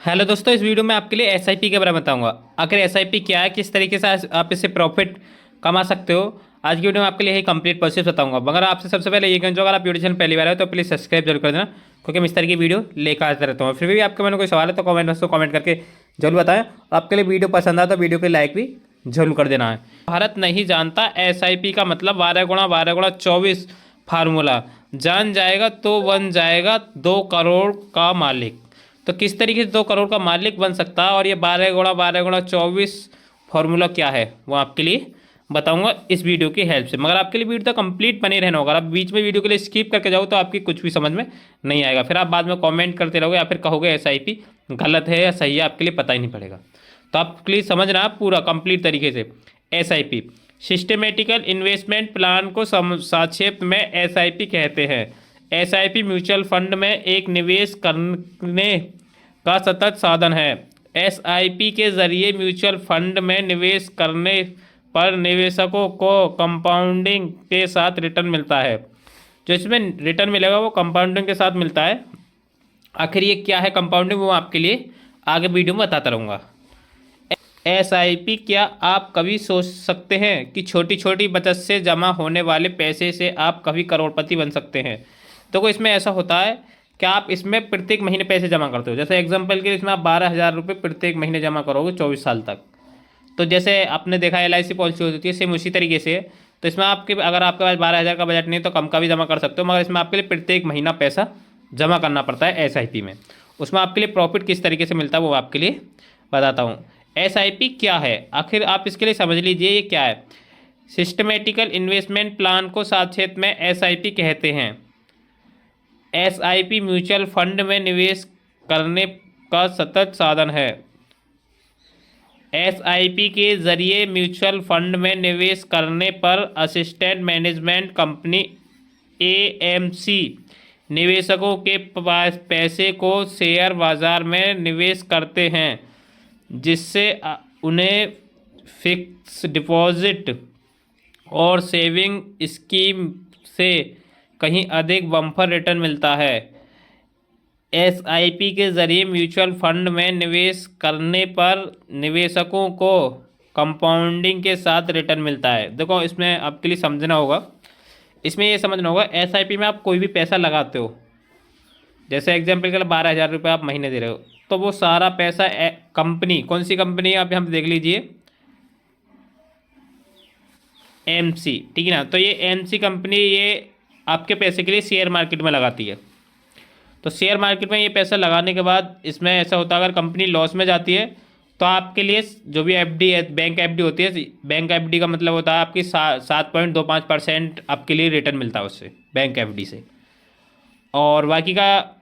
Hello दोस्तों, इस video में आपके लिए एसआईपी के बारे में बताऊंगा। आखिर एसआईपी क्या है, किस तरीके से आप इससे प्रॉफिट कमा सकते हो। आज की वीडियो में आपके लिए यही कंप्लीट प्रोसेस बताऊंगा। मगर आपसे सबसे पहले ये कहना चाहूँगा, अगर आप वीडियो चैनल पहली बार है तो प्लीज़ सब्सक्राइब जरूर कर देना, क्योंकि मैं इस तरह की वीडियो लेकर आता रहता हूँ। फिर भी आपके मन में कोई सवाल है तो कमेंट बॉक्स में कमेंट करके जरूर बताएं। आपके लिए वीडियो पसंद आए तो वीडियो को लाइक भी जरूर कर देना है। भारत नहीं जानता एसआईपी का मतलब 12 × 12 × 24 फार्मूला, जान जाएगा तो बन जाएगा 2 करोड़ का मालिक। तो किस तरीके से 2 करोड़ का मालिक बन सकता है और ये 12 × 12 × 24 फार्मूला क्या है वो आपके लिए बताऊंगा इस वीडियो की हेल्प से। मगर आपके लिए वीडियो तो कंप्लीट बने रहना होगा। आप बीच में वीडियो के लिए स्किप करके जाओ तो आपकी कुछ भी समझ में नहीं आएगा। फिर आप बाद में कमेंट करते रहोगे या फिर कहोगे एसआईपी गलत है या सही है, आपके लिए पता ही नहीं पड़ेगा। तो आप प्लीज़ समझना आप पूरा कंप्लीट तरीके से। एसआईपी सिस्टमेटिकल इन्वेस्टमेंट प्लान को संक्षेप में एसआईपी कहते हैं। एसआईपी म्यूचुअल फंड में एक निवेश करने का सतत साधन है। एसआईपी के जरिए म्यूचुअल फंड में निवेश करने पर निवेशकों को कंपाउंडिंग के साथ रिटर्न मिलता है। जो इसमें रिटर्न मिलेगा वो कंपाउंडिंग के साथ मिलता है। आखिर ये क्या है कंपाउंडिंग, वो आपके लिए आगे वीडियो में बताता रहूँगा। एसआईपी क्या आप कभी सोच सकते हैं कि छोटी छोटी बचत से जमा होने वाले पैसे से आप कभी करोड़पति बन सकते हैं। तो कोई इसमें ऐसा होता है कि आप इसमें प्रत्येक महीने पैसे जमा करते हो। जैसे एग्जांपल के लिए इसमें आप 12,000 रुपये प्रत्येक महीने जमा करोगे 24 साल तक। तो जैसे आपने देखा LIC पॉलिसी होती है, सेम उसी तरीके से। तो इसमें आपके अगर आपके पास 12,000 का बजट नहीं तो कम का भी जमा कर सकते हो, मगर इसमें आपके लिए प्रत्येक महीना पैसा जमा करना पड़ता है एसआईपी में। उसमें आपके लिए प्रॉफिट किस तरीके से मिलता है वो आपके लिए बताता हूँ। एसआईपी क्या है, आखिर आप इसके लिए समझ लीजिए ये क्या है। सिस्टमेटिकल इन्वेस्टमेंट प्लान को संक्षेप में एसआईपी कहते हैं। एसआईपी म्यूचुअल फंड में निवेश करने का सतत साधन है। एसआईपी के जरिए म्यूचुअल फंड में निवेश करने पर असिस्टेंट मैनेजमेंट कंपनी एएमसी निवेशकों के पास पैसे को शेयर बाजार में निवेश करते हैं, जिससे उन्हें फिक्स डिपॉजिट और सेविंग स्कीम से कहीं अधिक बम्पर रिटर्न मिलता है। एसआईपी के ज़रिए म्यूचुअल फंड में निवेश करने पर निवेशकों को कंपाउंडिंग के साथ रिटर्न मिलता है। देखो इसमें आपके लिए समझना होगा, इसमें ये समझना होगा एसआईपी में आप कोई भी पैसा लगाते हो, जैसे एग्जाम्पल के लिए 12,000 रुपये आप महीने दे रहे हो, तो वो सारा पैसा कंपनी, कौन सी कंपनी है आप यहाँ पे देख लीजिए, एमसी, ठीक है ना। तो ये एमसी कंपनी ये आपके पैसे के लिए शेयर मार्केट में लगाती है। तो शेयर मार्केट में ये पैसा लगाने के बाद इसमें ऐसा होता है, अगर कंपनी लॉस में जाती है तो आपके लिए जो भी एफडी है, बैंक एफडी होती है, बैंक एफडी का मतलब होता है आपकी 7.25% आपके लिए रिटर्न मिलता है उससे, बैंक एफडी से। और बाकी का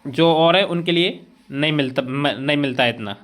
जो और है उनके लिए नहीं मिलता है इतना,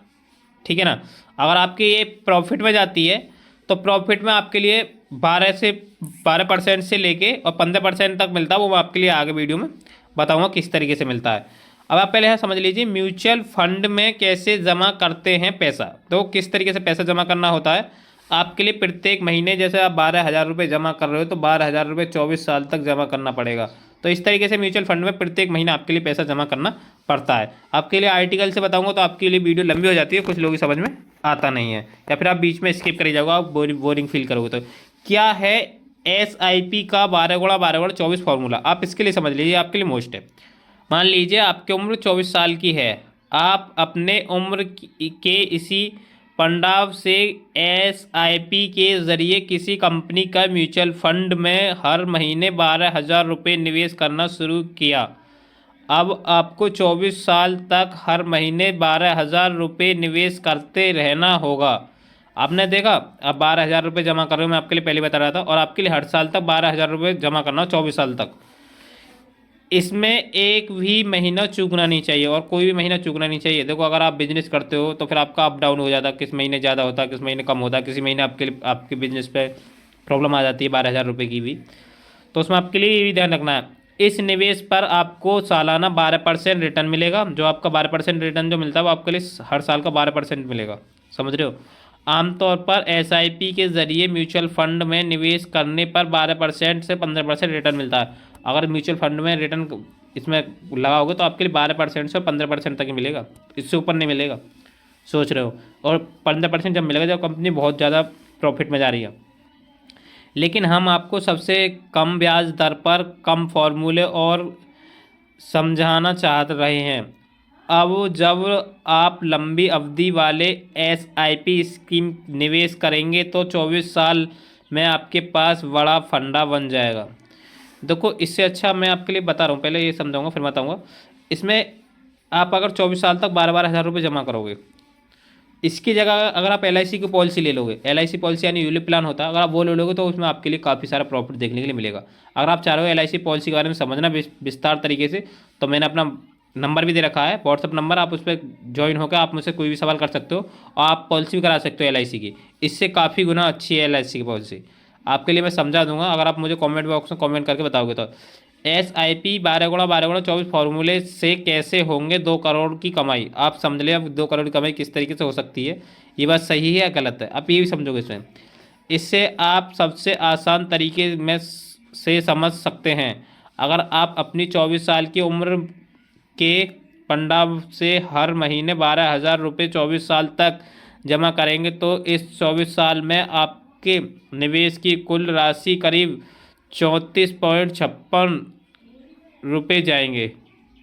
ठीक है ना। अगर आपकी ये प्रॉफिट में जाती है तो प्रॉफिट में आपके लिए 12% से लेके और 15% तक मिलता है। वो मैं आपके लिए आगे वीडियो में बताऊंगा किस तरीके से मिलता है। अब आप पहले समझ लीजिए म्यूचुअल फंड में कैसे जमा करते हैं पैसा। तो किस तरीके से पैसा जमा करना होता है आपके लिए, प्रत्येक महीने जैसे आप 12,000 रुपये जमा कर रहे हो तो 12,000 रुपये 24 साल तक जमा करना पड़ेगा। तो इस तरीके से म्यूचुअल फंड में प्रत्येक महीने आपके लिए पैसा जमा करना पड़ता है। आपके लिए आर्टिकल से बताऊंगा तो आपके लिए वीडियो लंबी हो जाती है, कुछ लोगों की समझ में आता नहीं है, या फिर आप बीच में स्किप कर जाओगे, आप बोरिंग फील करोगे। तो क्या है एसआईपी का 12 × 12 × 24 फार्मूला, आप इसके लिए समझ लीजिए, आपके लिए मोस्ट है। मान लीजिए आपकी उम्र 24 साल की है, आप अपने उम्र के इसी पंडाव से एसआईपी के ज़रिए किसी कंपनी का म्यूचुअल फंड में हर महीने 12,000 रुपये निवेश करना शुरू किया। अब आपको 24 साल तक हर महीने 12,000 रुपये निवेश करते रहना होगा। आपने देखा, अब 12,000 रुपये जमा कर रहे हो, मैं आपके लिए पहले बता रहा था, और आपके लिए हर साल तक 12,000 रुपये जमा करना 24 साल तक। इसमें एक भी महीना चूकना नहीं चाहिए, और कोई भी महीना चूकना नहीं चाहिए। देखो अगर आप बिजनेस करते हो तो फिर आपका अप डाउन हो जाता है, किस महीने ज़्यादा होता है, किस महीने कम होता है, किसी महीने आपके बिजनेस पे प्रॉब्लम आ जाती है 12,000 रुपये की भी। तो उसमें आपके लिए ये भी ध्यान रखना है, इस निवेश पर आपको सालाना 12% रिटर्न मिलेगा। जो आपका 12% रिटर्न जो मिलता है वो आपके लिए हर साल का 12% मिलेगा, समझ रहे हो। आमतौर पर एसआईपी के जरिए म्यूचुअल फंड में निवेश करने पर 12% से 15% रिटर्न मिलता है। अगर म्यूचुअल फंड में रिटर्न इसमें लगाओगे तो आपके लिए 12% से 15% तक ही मिलेगा, इससे ऊपर नहीं मिलेगा, सोच रहे हो। और 15% जब मिलेगा जब कंपनी बहुत ज़्यादा प्रॉफिट में जा रही है। लेकिन हम आपको सबसे कम ब्याज दर पर कम फॉर्मूले और समझाना चाह रहे हैं। अब जब आप लंबी अवधि वाले एसआईपी स्कीम निवेश करेंगे तो 24 साल में आपके पास बड़ा फंडा बन जाएगा। देखो इससे अच्छा मैं आपके लिए बता रहा हूँ, पहले ये समझाऊंगा फिर बताऊंगा। इसमें आप अगर 24 साल तक 12-12 हज़ार रुपये जमा करोगे, इसकी जगह अगर आप LIC की पॉलिसी ले लोगे, LIC पॉलिसी यानी यूलिप प्लान होता है, अगर आप वो ले लोगे तो उसमें आपके लिए काफ़ी सारा प्रॉफिट देखने के लिए मिलेगा। अगर आप चाह रहे हो LIC पॉलिसी के बारे में समझना विस्तार तरीके से, तो मैंने अपना नंबर भी दे रखा है, व्हाट्सअप नंबर, आप उस पर ज्वाइन होकर आप मुझसे कोई भी सवाल कर सकते हो और आप पॉलिसी भी करा सकते हो LIC की। इससे काफ़ी गुना अच्छी है LIC की पॉलिसी, आपके लिए मैं समझा दूंगा अगर आप मुझे कमेंट बॉक्स में कमेंट करके बताओगे तो। SIP 12 × 12 × 24 फॉर्मूले से कैसे होंगे 2 करोड़ की कमाई, आप समझ ले अब 2 करोड़ की कमाई किस तरीके से हो सकती है, ये बात सही है या गलत है, आप ये भी समझोगे इसमें। इससे आप सबसे आसान तरीके में से समझ सकते हैं। अगर आप अपनी 24 साल की उम्र के फंडा से हर महीने 12,000 रुपये 24 साल तक जमा करेंगे तो इस 24 साल में आपके निवेश की कुल राशि करीब 34.56 रुपये जाएंगे।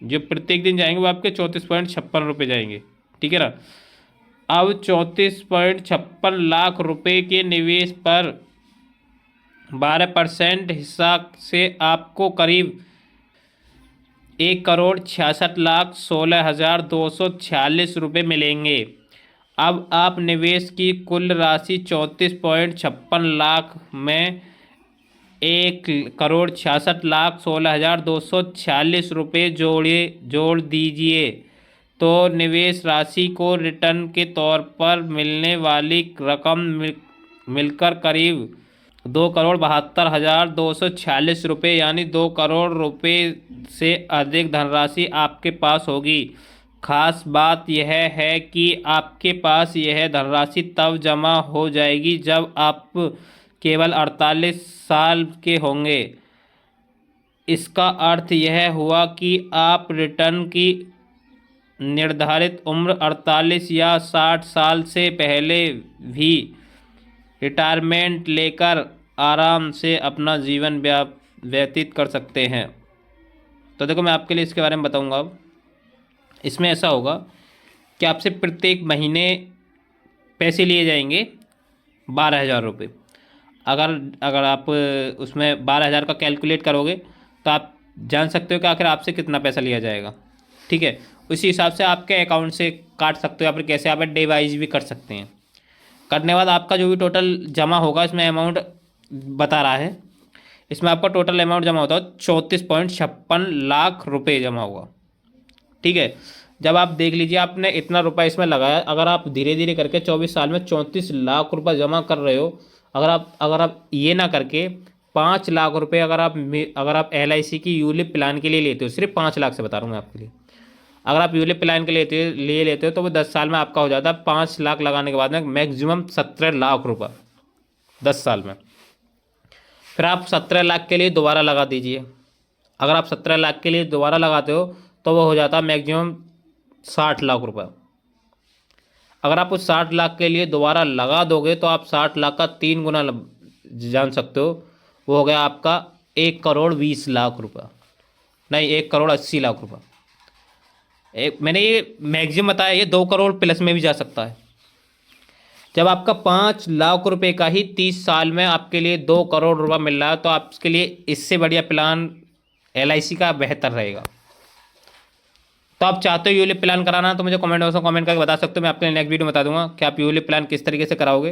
जो प्रत्येक दिन जाएंगे वो आपके 34.56 रुपये जाएंगे, ठीक है ना। अब 34.56 लाख रुपए के निवेश पर 12% हिस्सा से आपको करीब 1,66,16,246 रुपये मिलेंगे। अब आप निवेश की कुल राशि 34.56 लाख में 1,66,16,246 रुपये जोड़ दीजिए तो निवेश राशि को रिटर्न के तौर पर मिलने वाली रकम मिलकर करीब 2,72,246 रुपये यानी 2 करोड़ रुपये से अधिक धनराशि आपके पास होगी। खास बात यह है कि आपके पास यह धनराशि तब जमा हो जाएगी जब आप केवल 48 साल के होंगे। इसका अर्थ यह हुआ कि आप रिटर्न की निर्धारित उम्र 48 या 60 साल से पहले भी रिटायरमेंट लेकर आराम से अपना जीवन व्यतीत कर सकते हैं। तो देखो मैं आपके लिए इसके बारे में बताऊंगा। अब इसमें ऐसा होगा कि आपसे प्रत्येक महीने पैसे लिए जाएंगे 12,000 रुपये। अगर आप उसमें 12,000 का कैलकुलेट करोगे तो आप जान सकते हो कि आखिर आपसे कितना पैसा लिया जाएगा, ठीक है। उसी हिसाब से आपके अकाउंट से काट सकते हो या फिर कैसे आप डे वाइज भी कर सकते हैं। करने बाद आपका जो भी टोटल जमा होगा, इसमें अमाउंट बता रहा है, इसमें आपका टोटल अमाउंट जमा होता है 34.56 लाख रुपये जमा हुआ, ठीक है। जब आप देख लीजिए आपने इतना रुपया इसमें लगाया, अगर आप धीरे धीरे करके 24 साल में 34 लाख रुपये जमा कर रहे हो, अगर आप ये ना करके 5 लाख रुपये अगर आप LIC की यूलिप प्लान के लिए लेते हो, सिर्फ 5 लाख से बता रहा हूँ मैं आपके लिए, अगर आप यूलिप प्लान के लिए लेते हो तो वो 10 साल में आपका हो जाता है 5 लाख लगाने के बाद में मैक्सिमम 17 लाख रुपये 10 साल में। फिर आप 17 लाख के लिए दोबारा लगा दीजिए। अगर आप 17 लाख के लिए दोबारा लगाते हो तो वो हो जाता है मैक्सिमम 60 लाख रुपये। अगर आप उस 60 लाख के लिए दोबारा लगा दोगे तो आप 60 लाख का 3 गुना जान सकते हो, वो हो गया आपका 1,20,00,000 रुपये, नहीं 1,80,00,000 रुपये। मैंने ये मैक्सिमम बताया, ये 2 करोड़ प्लस में भी जा सकता है। जब आपका 5 लाख रुपए का ही 30 साल में आपके लिए 2 करोड़ रुपया मिल रहा है तो आपके लिए इससे बढ़िया प्लान LIC का बेहतर रहेगा। तो आप चाहते हो यूलिप प्लान कराना तो मुझे कमेंट बॉक्स में कमेंट करके बता सकते हो, मैं आपके नेक्स्ट वीडियो में बता दूंगा कि आप यूलिप प्लान किस तरीके से कराओगे।